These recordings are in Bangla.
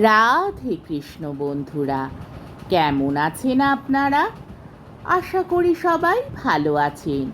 রাধে কৃষ্ণ বন্ধুরা, কেমন আছেন আপনারা? আশা করি সবাই ভালো আছেন।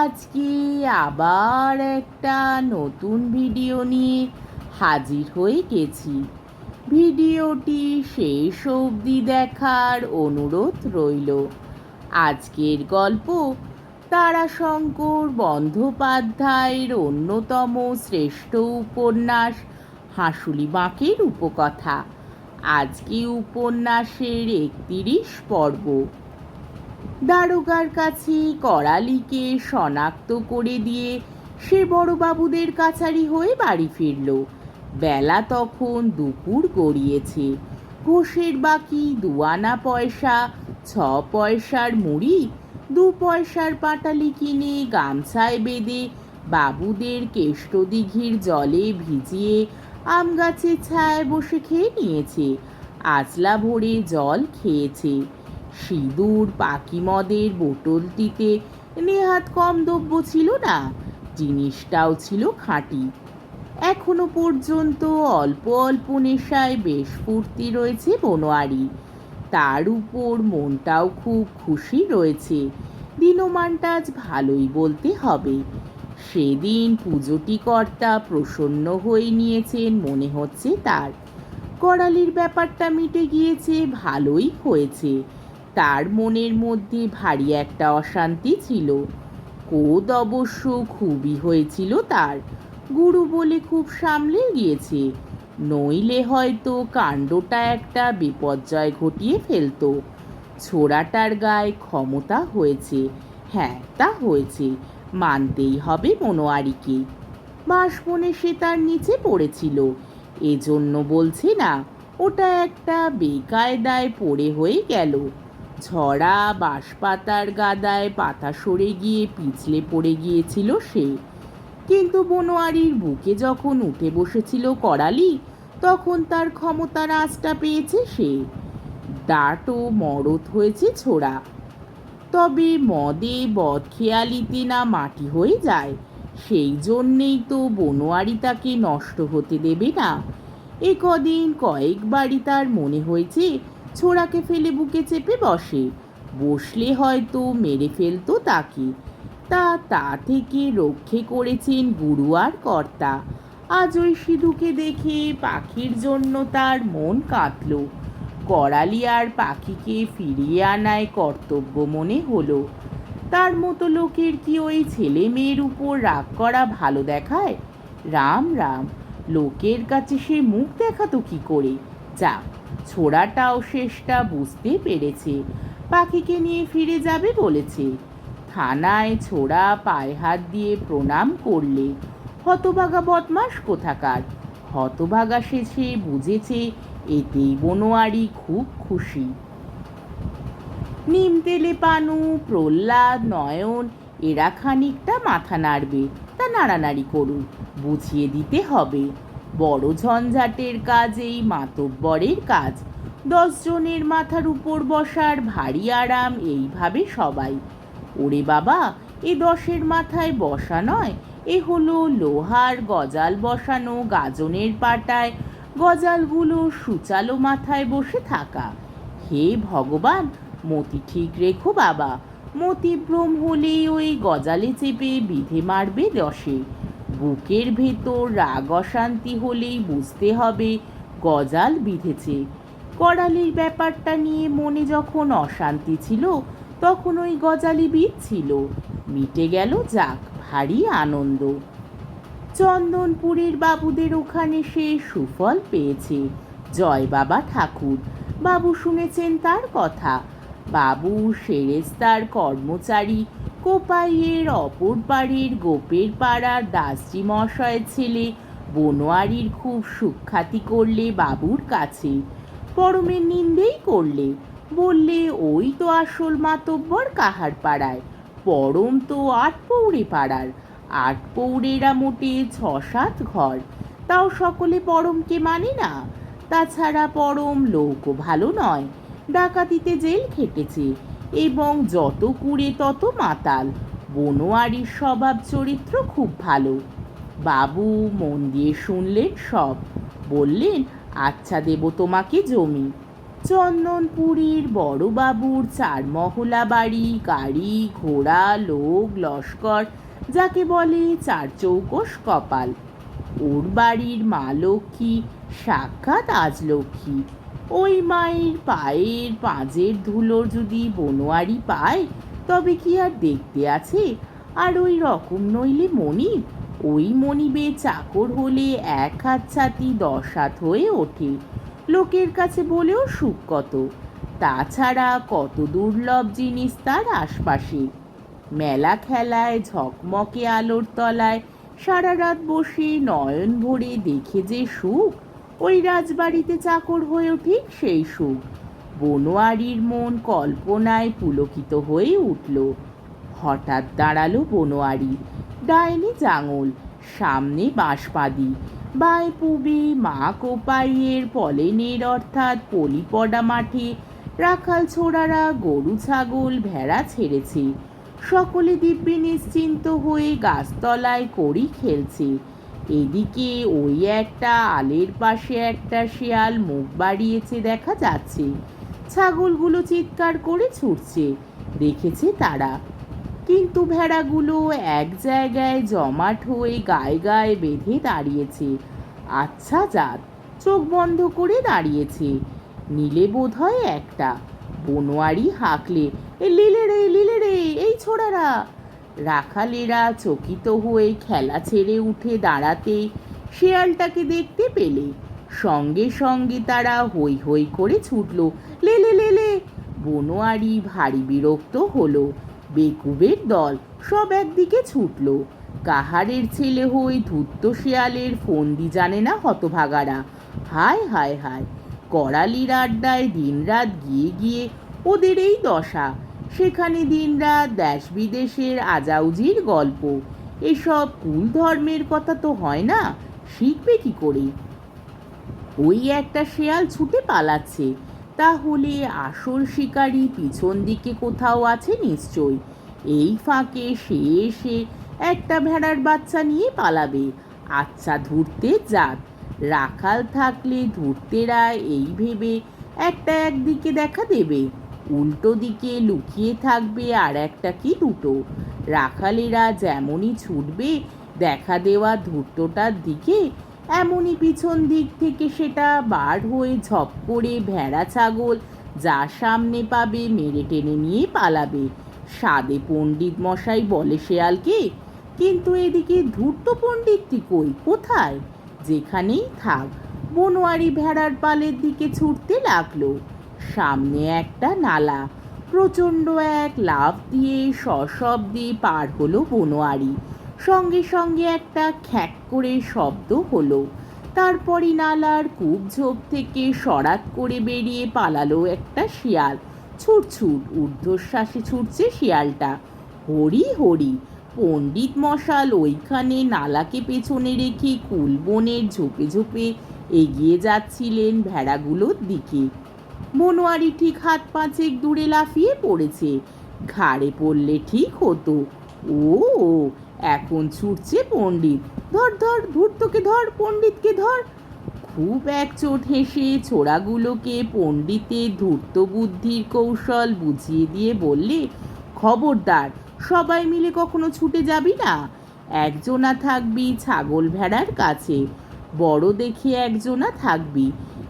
আজকে আবার একটা নতুন ভিডিও নিয়ে হাজির হয়ে গেছি। ভিডিওটি শেষ অবধি দেখার অনুরোধ রইল। আজকের গল্প তারাশঙ্কর বন্দ্যোপাধ্যায়ের অন্যতম শ্রেষ্ঠ উপন্যাস হাঁসুলি বাঁকের উপকথা। আজকে উপন্যাসের 31 পর্ব। দারোগার কাছে করালিকে শনাক্ত করে দিয়ে সে বড়বাবুদের কাছারি হয়ে বাড়ি ফিরল। বেলা তখন দুপুর গড়িয়েছে। ঘোষের বাকি 2 আনা পয়সা, 6 পয়সার মুড়ি, 2 পয়সার পাটালি কিনে গামছায় বেঁধে বাবুদের কেষ্টদিঘির জলে ভিজিয়ে আম গাছের ছায়ায় বসে খেয়ে নিয়েছে। আঁচলা ভরে জল খেয়েছে। সিঁদুর পাকি মদের বোতলটিতে নেহাত কম দ্রব্য ছিল না, জিনিসটাও ছিল খাঁটি। এখনো পর্যন্ত অল্প অল্প নেশায় বেশ ফুর্তি রয়েছে বনোয়ারি। তার উপর মনটাও খুব খুশি রয়েছে। দিনমানটা আজ ভালোই বলতে হবে। সেদিন পুজোটি কর্তা প্রসন্ন হয়ে নিয়েছেন মনে হচ্ছে তার। করালির ব্যাপারটা মিটে গিয়েছে, ভালোই হয়েছে। তার মনের মধ্যে ভারী একটা অশান্তি ছিল। কোদ অবশ্য খুবই হয়েছিল তার। গুরু বলে খুব সামলে গিয়েছে, নইলে হয়তো কাণ্ডটা একটা বিপর্যয় ঘটিয়ে ফেলতো। ছোড়াটার গায়ে ক্ষমতা হয়েছে, হ্যাঁ তা হয়েছে, মানতেই হবে মনোয়ারিকে। বাঁশবনে সে তার নিচে পড়েছিল, এজন্য বলছে না ওটা একটা বেকায়দায় পড়ে হয়ে গেল। ঝরা বাঁশপাতার গাদায় পাতা সরে গিয়ে পিছলে পড়ে গিয়েছিল সে। কিন্তু বনোয়ারির বুকে যখন উঠে বসেছিল করালি, তখন তার ক্ষমতার আঁচটা পেয়েছে সে। দাঁতও মরদ হয়েছে ছোড়া। তবে মদে বদখেয়ালিতে না মাটি হয়ে যায়, সেই জন্যেই তো বনোয়ারি তাকে নষ্ট হতে দেবে না। এ কদিন কয়েকবারই তার মনে হয়েছে ছোড়াকে ফেলে বুকে চেপে বসলে হয়তো মেরে ফেলতো তাকে। তা থেকে রক্ষে করেছেন গুরু আর কর্তা। আজ ওই সিধুকে দেখে পাখির জন্য তার মন কাঁদল। করালি আর পাখিকে ফিরিয়ে আনায় কর্তব্য মনে হলো। তার মতো লোকের কি ওই ছেলে মেয়ের উপর রাগ করা ভালো দেখায়? রাম রাম, লোকের কাছে সে মুখ দেখাতো কি করে? যাক, ছোড়াটাও শেষটা বুঝতে পেরেছে, পাখিকে নিয়ে ফিরে যাবে বলেছে। থানায় ছোড়া পায়ে হাত দিয়ে প্রণাম করলে। হতভাগা বদমাস কোথাকার! হতভাগা শেষে বুঝেছে এতেই বনোয়ারি খুব খুশি। নিমতেলে পানু, প্রহ্লাদ, নয়ন এরা খানিকটা মাথা নাড়বে, তা নাড়ানাড়ি করুন, বুঝিয়ে দিতে হবে। বড় ঝঞ্ঝাটের কাজ এই মাতব্বরের কাজ। 10 জনের মাথার উপর বসার ভারী আরাম এইভাবে সবাই। ওরে বাবা, এ 10-এর মাথায় বসা নয়, এ হলো লোহার গজাল বসানো গাজনের পাটায় গজালগুলো সুচালো মাথায় বসে থাকা। হে ভগবান, মতি ঠিক রেখো বাবা, মতিভ্রম হলেই ওই গজালে চেপে বিধে মারবে 10-এ। বুকের ভেতর রাগ অশান্তি হলেই বুঝতে হবে গজাল বিঁধেছে। করালির ব্যাপারটা নিয়ে মনে যখন অশান্তি ছিল, তখন ওই গজালি বিঁধছিল। মিটে গেল, যাক, ভারী আনন্দ। চন্দনপুরের বাবুদের ওখানে সে সুফল পেয়েছে। জয় বাবা ঠাকুর! বাবু শুনেছেন তার কথা। বাবু সেরেস্তার কর্মচারী, কোপাইয়ের অপর পাড়ের গোপের পাড়ার দাসজি মশায়ের ছেলে বনোয়ারির খুব সুখ্যাতি করলে বাবুর কাছে। পরমের নিন্দেই করলে, বললে ওই তো আসল মাতব্বর কাহার পাড়ায়, পরম তো 8 পৌরে পাড়ার। 8 পৌরেরা মোটে 6-7 ঘর, তাও সকলে পরমকে মানে না। তাছাড়া পরম লোকও ভালো নয়, ডাকাতিতে জেল খেটেছে এবং যত কুড়ে তত মাতাল। বনোয়ারির স্বভাব চরিত্র খুব ভালো। বাবু মন দিয়ে শুনলেন সব, বললেন আচ্ছা দেব তোমাকে জমি। চন্দনপুরীর বড়বাবুর 4 মহলা বাড়ি, গাড়ি ঘোড়া লোক লস্কর, যাকে বলে 4 চৌকস কপাল। ওর বাড়ির মা লক্ষ্মী সাক্ষাৎ আজলক্ষ্মী। ওই মায়ের পায়ের পাঁজের ধুলো যদি বনোয়ারি পায় তবে কি আর দেখতে আছে? আর ওই রকম নইলে মনিব, ওই মনিবের চাকর হলে 1 হাত ছাতি 10 হাত হয়ে ওঠে। লোকের কাছে বলেও সুখ কত। তাছাড়া কত দুর্লভ জিনিস তার আশপাশে। মেলা খেলায় ঝকমকে আলোর তলায় সারা রাত বসে নয়ন ভরে দেখে যে সুখ, ওই রাজবাড়িতে চাকর হয়েও ঠিক সেই সুখ। বনোয়ারির মন কল্পনায় পুলকিত হয়ে উঠল। হঠাৎ দাঁড়ালো বনোয়ারি। ডাইনি জাঙল, সামনে বাঁশপাদি, বাঁয়ে পুবে মা কোপাইয়ের পলেনের অর্থাৎ পলিপডা মাঠে রাখাল ছোড়ারা গরু ছাগল ভেড়া ছেড়েছে। সকলে দিব্যি নিশ্চিন্ত হয়ে গাছতলায় কড়ি খেলছে। এদিকে ওই একটা আলের পাশে একটা শেয়াল মুখ বাড়িয়েছে দেখা যাচ্ছে। ছাগলগুলো চিৎকার করে ছুটছে দেখেছে তারা, কিন্তু ভেড়াগুলো এক জায়গায় জমাট হয়ে গায়ে গায়ে বেঁধে দাঁড়িয়েছে। আচ্ছা জাত, চোখ বন্ধ করে দাঁড়িয়েছে। নীলে বোধ হয় একটা। বনোয়ারি হাঁকলে, এ লিলে রে লিলে রে, এই ছোড়ারা। রাখালেরা চকিত হয়ে খেলা ছেড়ে উঠে দাঁড়াতে শেয়ালটাকে দেখতে পেলে সঙ্গে সঙ্গে তারা হৈ হৈ করে ছুটল, লে লে লে লে। বনোয়ারি ভারী বিরক্ত হলো। বেকুবের দল সব একদিকে ছুটল। কাহারের ছেলে হই ধূর্ত শেয়ালের ফন্দি জানে না হতভাগারা। হায় হায় হায়, করালির আড্ডায় দিনরাত গিয়ে গিয়ে ওদের এই দশা। সেখানে দিনরাত দেশ বিদেশের আজাউজির গল্প। এসব কুল ধর্মের কথা তো হয় না, শিখবে কি করে? ওই একটা শেয়াল ছুটে পালাচ্ছে, তাহলে আসল শিকারী পিছন দিকে কোথাও আছে নিশ্চয়। এই ফাঁকে সে এসে একটা ভেড়ার বাচ্চা নিয়ে পালাবে। আচ্ছা ধূর্তে জাত, রাখাল থাকলে ধূর্তেরা এই ভেবে একটা একদিকে দেখা দেবে, উল্টো দিকে লুকিয়ে থাকবে আর একটা কি দুটো। রাখালেরা যেমনই ছুটবে দেখা দেওয়া ধূর্তটার দিকে, এমনই পিছন দিক থেকে সেটা বার হয়ে ঝপ করে ভেড়া ছাগল যা সামনে পাবে মেরে টেনে নিয়ে পালাবে। সাদে পণ্ডিত মশাই বলে শেয়ালকে, কিন্তু এদিকে ধূর্ত পণ্ডিতটি কই, কোথায়? যেখানেই থাক, বনোয়ারি ভেড়ার পালের দিকে ছুটতে লাগলো। সামনে একটা নালা, প্রচণ্ড এক লাফ দিয়ে সশব্দে পার হলো বনোয়ারি। সঙ্গে সঙ্গে একটা খ্যাক করে শব্দ হলো। তারপরই নালার কূপঝোপ থেকে সরাত করে বেরিয়ে পালালো একটা শিয়াল। ছুট ছুট ঊর্ধ্বশ্বাসে ছুটছে শিয়ালটা। হরি হরি, পণ্ডিত মশাল ওইখানে নালাকে পেছনে রেখে কুলবনের ঝোপে ঝোপে এগিয়ে যাচ্ছিলেন ভেড়াগুলোর দিকে। বনোয়ারি ঠিক হাত পাঁচেক দূরে লাফিয়ে পড়েছে। ঘাড়ে পড়লে ঠিক হতো। ও ও, এখন ছুটছে পণ্ডিত। ধর ধর, ধূর্তকে ধর, পণ্ডিতকে ধর। খুব এক চোট হেসে ছোড়াগুলোকে পণ্ডিতের ধূর্ত বুদ্ধির কৌশল বুঝিয়ে দিয়ে বললে, খবরদার, সবাই মিলে কখনো ছুটে যাবি না। একজনা থাকবি ছাগল ভেড়ার কাছে, বড় দেখে একজনা থাকবি।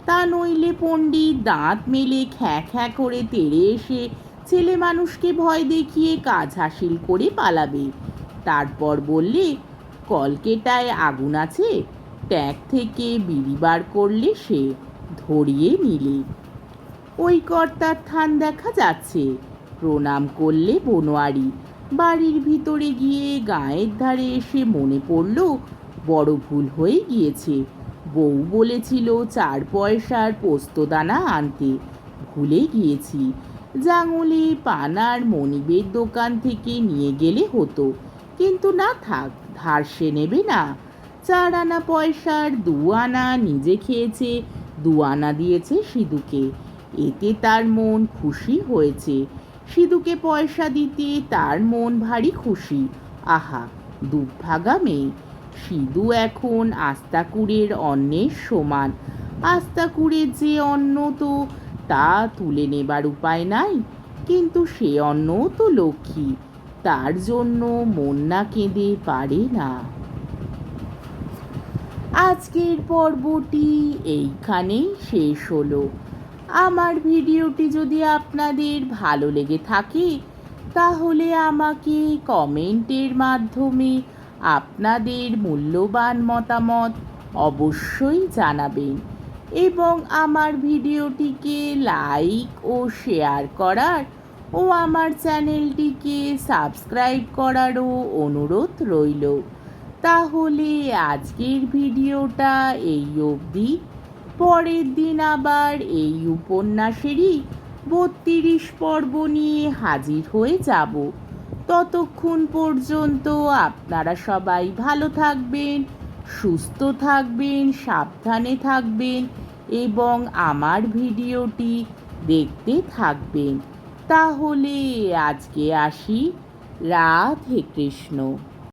তা নইলে পণ্ডিত দাঁত মেলে খ্যাঁ খ্যাঁ করে তেড়ে এসে ছেলে মানুষকে ভয় দেখিয়ে কাজ হাসিল করে পালাবে। তারপর বললে, কলকেটায় আগুন আছে, ট্যাঙ্ক থেকে বিড়ি বার করলে সে ধরিয়ে নিলে। ওই কর্তার থান দেখা যাচ্ছে। প্রণাম করলে বনোয়ারি। বাড়ির ভিতরে গিয়ে গায়ের ধারে এসে মনে পড়ল বড় ভুল হয়ে গিয়েছে। বউ বলেছিল 4 পয়সার পোস্তদানা আনতে, ভুলে গিয়েছি। জাঙলে পানার মনিবের দোকান থেকে নিয়ে গেলে হতো, কিন্তু না থাক, ধার সে নেবে না। 4 আনা পয়সার 2 আনা নিজে খেয়েছে, 2 আনা দিয়েছে সিধুকে। এতে তার মন খুশি হয়েছে। সিধুকে পয়সা দিতে তার মন ভারী খুশি। আহা, দুভাগা মেয়ে। সিধু এখন আস্তাকুড়ের অন্যের সমান। আস্তাকুড়ের যে অন্ন তো তা তুলে নেবার উপায় নাই, কিন্তু সে অন্নও তো লক্ষ্মী, তার জন্য মন না কেঁদে পারে না। আজকের পর্বটি এইখানেই শেষ হলো। আমার ভিডিওটি যদি আপনাদের ভালো লেগে থাকে তাহলে আমাকে কমেন্টের মাধ্যমে আপনাদের মূল্যবান মতামত অবশ্যই জানাবেন এবং আমার ভিডিওটিকে লাইক ও শেয়ার করার ও আমার চ্যানেলটিকে সাবস্ক্রাইব করারও অনুরোধ রইল। তাহলে আজকের ভিডিওটা এই অবধি। পরের দিন আবার এই উপন্যাসেরই 32 পর্ব নিয়ে হাজির হয়ে যাব। ততক্ষণ পর্যন্ত আপনারা সবাই ভালো থাকবেন, সুস্থ থাকবেন, সাবধানে থাকবেন এবং আমার ভিডিওটি দেখতে থাকবেন। তাহলে আজকে আসি। রাধে কৃষ্ণ।